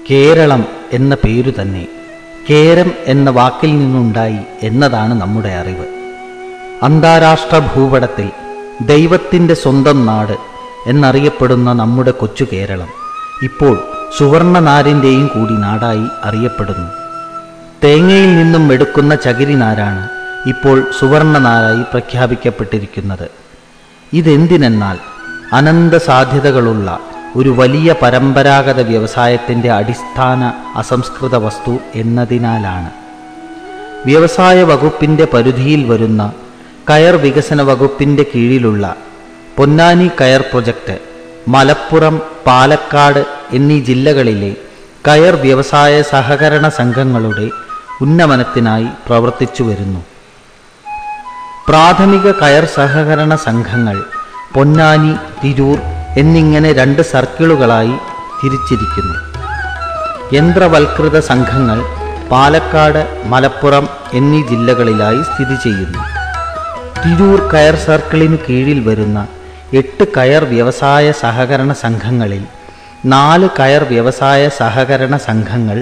കേരളം എന്ന പേരു തന്നെ കേരം എന്ന വാക്കിൽ നിന്നുണ്ടായി എന്നതാണ് നമ്മുടെ അറിവ്. അന്താരാഷ്ട്ര ഭൂപടത്തിൽ ദൈവത്തിൻ്റെ സ്വന്തം നാട് എന്നറിയപ്പെടുന്ന നമ്മുടെ കൊച്ചു കേരളം ഇപ്പോൾ സുവർണനാരിൻ്റെയും കൂടി നാടായി അറിയപ്പെടുന്നു. തേങ്ങയിൽ നിന്നും എടുക്കുന്ന ചകിരിനാരാണ് ഇപ്പോൾ സുവർണനാരായി പ്രഖ്യാപിക്കപ്പെട്ടിരിക്കുന്നത്. ഇതെന്തിനെന്നാൽ അനന്ത സാധ്യതകളുള്ള ഒരു വലിയ പരമ്പരാഗത വ്യവസായത്തിൻ്റെ അടിസ്ഥാന അസംസ്കൃത വസ്തു എന്നതിനാലാണ്. വ്യവസായ വകുപ്പിൻ്റെ പരിധിയിൽ വരുന്ന കയർ വികസന വകുപ്പിൻ്റെ കീഴിലുള്ള പൊന്നാനി കയർ പ്രൊജക്റ്റ് മലപ്പുറം, പാലക്കാട് എന്നീ ജില്ലകളിലെ കയർ വ്യവസായ സഹകരണ സംഘങ്ങളുടെ ഉന്നമനത്തിനായി പ്രവർത്തിച്ചു വരുന്നു. പ്രാഥമിക കയർ സഹകരണ സംഘങ്ങൾ പൊന്നാനി, തിരൂർ എന്നിങ്ങനെ 2 സർക്കിളുകളായി തിരിച്ചിരിക്കുന്നു. യന്ത്രവൽകൃത സംഘങ്ങൾ പാലക്കാട്, മലപ്പുറം എന്നീ ജില്ലകളിലായി സ്ഥിതി ചെയ്യുന്നു. തിരൂർ കയർ സർക്കിളിനു കീഴിൽ വരുന്ന 8 കയർ വ്യവസായ സഹകരണ സംഘങ്ങളിൽ 4 കയർ വ്യവസായ സഹകരണ സംഘങ്ങൾ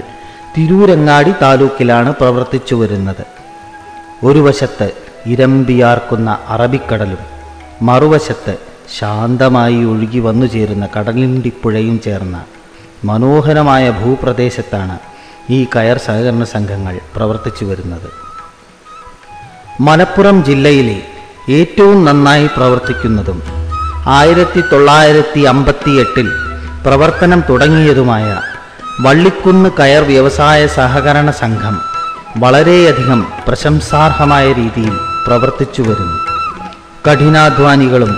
തിരൂരങ്ങാടി താലൂക്കിലാണ് പ്രവർത്തിച്ചു വരുന്നത്. ഒരു വശത്ത് ഇരമ്പിയാർക്കുന്ന അറബിക്കടലും മറുവശത്ത് ശാന്തമായി ഒഴുകി വന്നു ചേരുന്ന കടലുണ്ടിപ്പുഴയും ചേർന്ന മനോഹരമായ ഭൂപ്രദേശത്താണ് ഈ കയർ സഹകരണ സംഘങ്ങൾ പ്രവർത്തിച്ചു വരുന്നത്. മലപ്പുറം ജില്ലയിലെ ഏറ്റവും നന്നായി പ്രവർത്തിക്കുന്നതും 1958 പ്രവർത്തനം തുടങ്ങിയതുമായ വള്ളിക്കുന്ന് കയർ വ്യവസായ സഹകരണ സംഘം വളരെയധികം പ്രശംസാർഹമായ രീതിയിൽ പ്രവർത്തിച്ചു വരുന്നു. കഠിനാധ്വാനികളും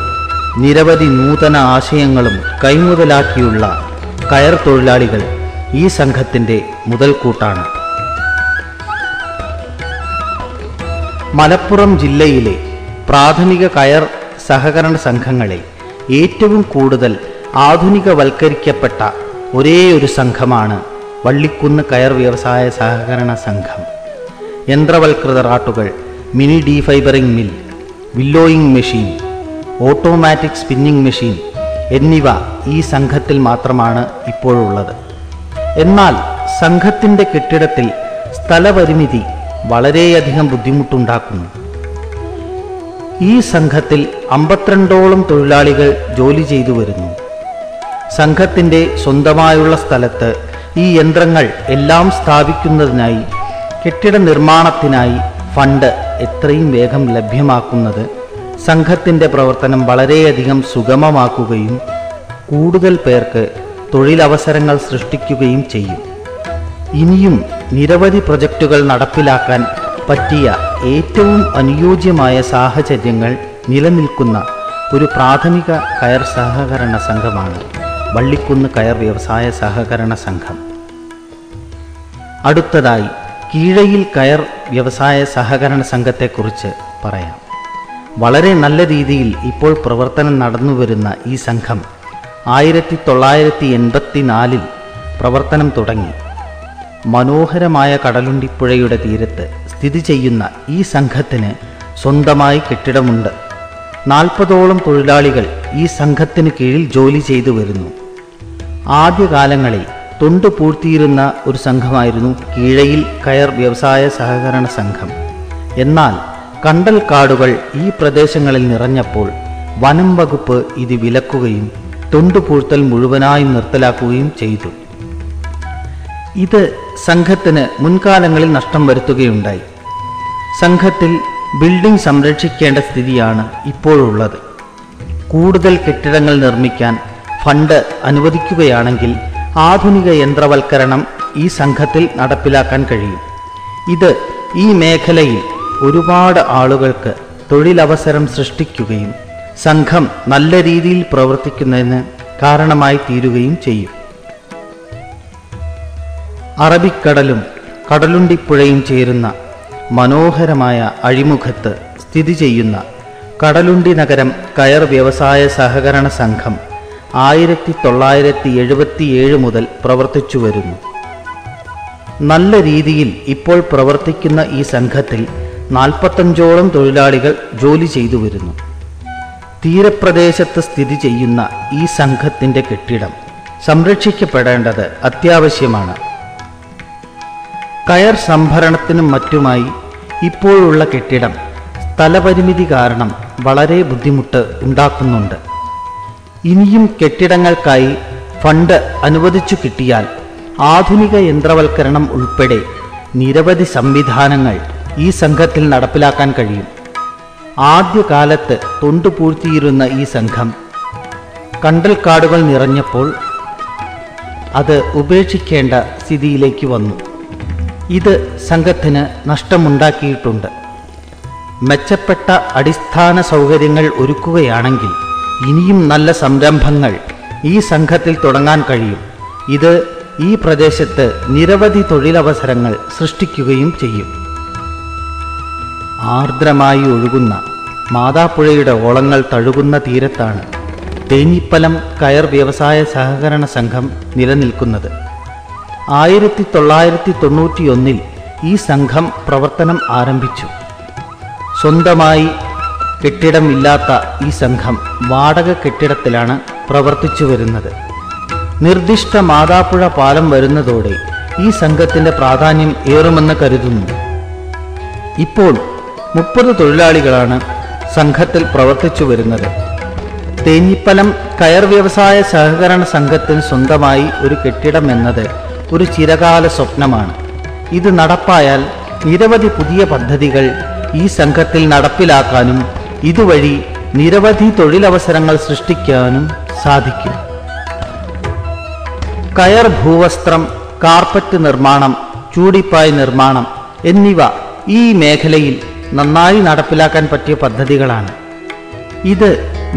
നിരവധി നൂതന ആശയങ്ങളും കൈമുതലാക്കിയുള്ള കയർ തൊഴിലാളികൾ ഈ സംഘത്തിൻ്റെ മുതൽക്കൂട്ടാണ്. മലപ്പുറം ജില്ലയിലെ പ്രാഥമിക കയർ സഹകരണ സംഘങ്ങളിൽ ഏറ്റവും കൂടുതൽ ആധുനികവൽക്കരിക്കപ്പെട്ട ഒരേയൊരു സംഘമാണ് വള്ളിക്കുന്ന് കയർ വ്യവസായ സഹകരണ സംഘം. യന്ത്രവൽകൃത റാട്ടുകൾ, mini defibering mill, willowing machine, automatic spinning machine എന്നിവ ഈ സംഘത്തിൽ മാത്രമാണ് ഇപ്പോഴുള്ളത്. എന്നാൽ സംഘത്തിൻ്റെ കെട്ടിടത്തിൽ സ്ഥലപരിമിതി വളരെയധികം ബുദ്ധിമുട്ടുണ്ടാക്കുന്നു. ഈ സംഘത്തിൽ 52ഓളം തൊഴിലാളികൾ ജോലി ചെയ്തു വരുന്നു. സംഘത്തിൻ്റെ സ്വന്തമായുള്ള സ്ഥലത്ത് ഈ യന്ത്രങ്ങൾ എല്ലാം സ്ഥാപിക്കുന്നതിനായി കെട്ടിട നിർമ്മാണത്തിനായി ഫണ്ട് എത്രയും വേഗം ലഭ്യമാക്കുന്നത് സംഘത്തിൻ്റെ പ്രവർത്തനം വളരെയധികം സുഗമമാക്കുകയും കൂടുതൽ പേർക്ക് തൊഴിലവസരങ്ങൾ സൃഷ്ടിക്കുകയും ചെയ്യും. ഇനിയും നിരവധി പ്രൊജക്റ്റുകൾ നടപ്പിലാക്കാൻ പറ്റിയ ഏറ്റവും അനുയോജ്യമായ സാഹചര്യങ്ങൾ നിലനിൽക്കുന്ന ഒരു പ്രാഥമിക കയർ സഹകരണ സംഘമാണ് വള്ളിക്കുന്ന് കയർ വ്യവസായ സഹകരണ സംഘം. അടുത്തതായി കീഴയിൽ കയർ വ്യവസായ സഹകരണ സംഘത്തെക്കുറിച്ച് പറയാം. വളരെ നല്ല രീതിയിൽ ഇപ്പോൾ പ്രവർത്തനം നടന്നുവരുന്ന ഈ സംഘം 1984 പ്രവർത്തനം തുടങ്ങി. മനോഹരമായ കടലുണ്ടിപ്പുഴയുടെ തീരത്ത് സ്ഥിതി ചെയ്യുന്ന ഈ സംഘത്തിന് സ്വന്തമായി കെട്ടിടമുണ്ട്. 40ഓളം തൊഴിലാളികൾ ഈ സംഘത്തിന് കീഴിൽ ജോലി ചെയ്തു വരുന്നു. ആദ്യകാലങ്ങളിൽ തൊണ്ട് പൂഴ്ത്തിയിരുന്ന ഒരു സംഘമായിരുന്നു കീഴയിൽ കയർ വ്യവസായ സഹകരണ സംഘം. എന്നാൽ കണ്ടൽ കാടുകൾ ഈ പ്രദേശങ്ങളിൽ നിറഞ്ഞപ്പോൾ വനം വകുപ്പ് ഇത് വിലക്കുകയും തൊണ്ടുപൂഴ്ത്തൽ മുഴുവനായും നിർത്തലാക്കുകയും ചെയ്തു. ഇത് സംഘത്തിന് മുൻകാലങ്ങളിൽ നഷ്ടം വരുത്തുകയുണ്ടായി. സംഘത്തിൽ ബിൽഡിംഗ് സംരക്ഷിക്കേണ്ട സ്ഥിതിയാണ് ഇപ്പോഴുള്ളത്. കൂടുതൽ കെട്ടിടങ്ങൾ നിർമ്മിക്കാൻ ഫണ്ട് അനുവദിക്കുകയാണെങ്കിൽ ആധുനിക യന്ത്രവൽക്കരണം ഈ സംഘത്തിൽ നടപ്പിലാക്കാൻ കഴിയും. ഇത് ഈ മേഖലയിൽ ഒരുപാട് ആളുകൾക്ക് തൊഴിലവസരം സൃഷ്ടിക്കുകയും സംഘം നല്ല രീതിയിൽ പ്രവർത്തിക്കുന്നതിന് കാരണമായി തീരുകയും ചെയ്യും. അറബിക്കടലും കടലുണ്ടിപ്പുഴയും ചേരുന്ന മനോഹരമായ അഴിമുഖത്ത് സ്ഥിതി ചെയ്യുന്ന കടലുണ്ടി നഗരം കയർ വ്യവസായ സഹകരണ സംഘം 1977 മുതൽ പ്രവർത്തിച്ചു വരുന്നു. നല്ല രീതിയിൽ ഇപ്പോൾ പ്രവർത്തിക്കുന്ന ഈ സംഘത്തിൽ 45ഓളം തൊഴിലാളികൾ ജോലി ചെയ്തു വരുന്നു. തീരപ്രദേശത്ത് സ്ഥിതി ചെയ്യുന്ന ഈ സംഘത്തിൻ്റെ കെട്ടിടം സംരക്ഷിക്കപ്പെടേണ്ടത് അത്യാവശ്യമാണ്. കയർ സംഭരണത്തിനും മറ്റുമായി ഇപ്പോഴുള്ള കെട്ടിടം സ്ഥലപരിമിതി കാരണം വളരെ ബുദ്ധിമുട്ട് ഉണ്ടാക്കുന്നുണ്ട്. ഇനിയും കെട്ടിടങ്ങൾക്കായി ഫണ്ട് അനുവദിച്ചു കിട്ടിയാൽ ആധുനിക യന്ത്രവൽക്കരണം ഉൾപ്പെടെ നിരവധി സംവിധാനങ്ങൾ ഈ സംഘത്തിൽ നടപ്പിലാക്കാൻ കഴിയും. ആദ്യകാലത്ത് തൊണ്ടുപൂഴ്ത്തിയിരുന്ന ഈ സംഘം കണ്ടൽക്കാടുകൾ നിറഞ്ഞപ്പോൾ അത് ഉപേക്ഷിക്കേണ്ട സ്ഥിതിയിലേക്ക് വന്നു. ഇത് സംഘത്തിന് നഷ്ടമുണ്ടാക്കിയിട്ടുണ്ട്. മെച്ചപ്പെട്ട അടിസ്ഥാന സൗകര്യങ്ങൾ ഒരുക്കുകയാണെങ്കിൽ ഇനിയും നല്ല സംരംഭങ്ങൾ ഈ സംഘത്തിൽ തുടങ്ങാൻ കഴിയും. ഇത് ഈ പ്രദേശത്ത് നിരവധി തൊഴിലവസരങ്ങൾ സൃഷ്ടിക്കുകയും ചെയ്യും. ആർദ്രമായി ഒഴുകുന്ന മാതാപ്പുഴയുടെ ഓളങ്ങൾ തഴുകുന്ന തീരത്താണ് തേഞ്ഞിപ്പലം കയർ വ്യവസായ സഹകരണ സംഘം നിലനിൽക്കുന്നത്. 1991 ഈ സംഘം പ്രവർത്തനം ആരംഭിച്ചു. സ്വന്തമായി കെട്ടിടമില്ലാത്ത ഈ സംഘം വാടക കെട്ടിടത്തിലാണ് പ്രവർത്തിച്ചു വരുന്നത്. നിർദ്ദിഷ്ട മാതാപ്പുഴ പാലം വരുന്നതോടെ ഈ സംഘത്തിൻ്റെ പ്രാധാന്യം ഏറുമെന്ന് കരുതുന്നു. ഇപ്പോൾ 30 തൊഴിലാളികളാണ് സംഘത്തിൽ പ്രവർത്തിച്ചു വരുന്നത്. തേഞ്ഞിപ്പലം കയർ വ്യവസായ സഹകരണ സംഘത്തിന് സ്വന്തമായി ഒരു കെട്ടിടം എന്നത് ഒരു ചിരകാല സ്വപ്നമാണ്. ഇത് നടപ്പായാൽ നിരവധി പുതിയ പദ്ധതികൾ ഈ സംഘത്തിൽ നടപ്പിലാക്കാനും ഇതുവഴി നിരവധി തൊഴിലവസരങ്ങൾ സൃഷ്ടിക്കാനും സാധിക്കും. കയർ ഭൂവസ്ത്രം, കാർപ്പറ്റ് നിർമ്മാണം, ചൂടിപ്പായ് നിർമ്മാണം എന്നിവ ഈ മേഖലയിൽ നന്നായി നടപ്പിലാക്കാൻ പറ്റിയ പദ്ധതികളാണ്. ഇത്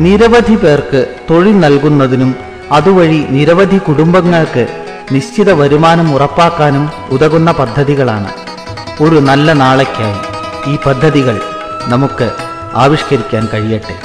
നിരവധി പേർക്ക് തൊഴിൽ നൽകുന്നതിനും അതുവഴി നിരവധി കുടുംബങ്ങൾക്ക് നിശ്ചിത വരുമാനം ഉറപ്പാക്കാനും ഉതകുന്ന പദ്ധതികളാണ്. ഒരു നല്ല നാളേക്കായി ഈ പദ്ധതികൾ നമുക്ക് ആവിഷ്കരിക്കാൻ കഴിയട്ടെ.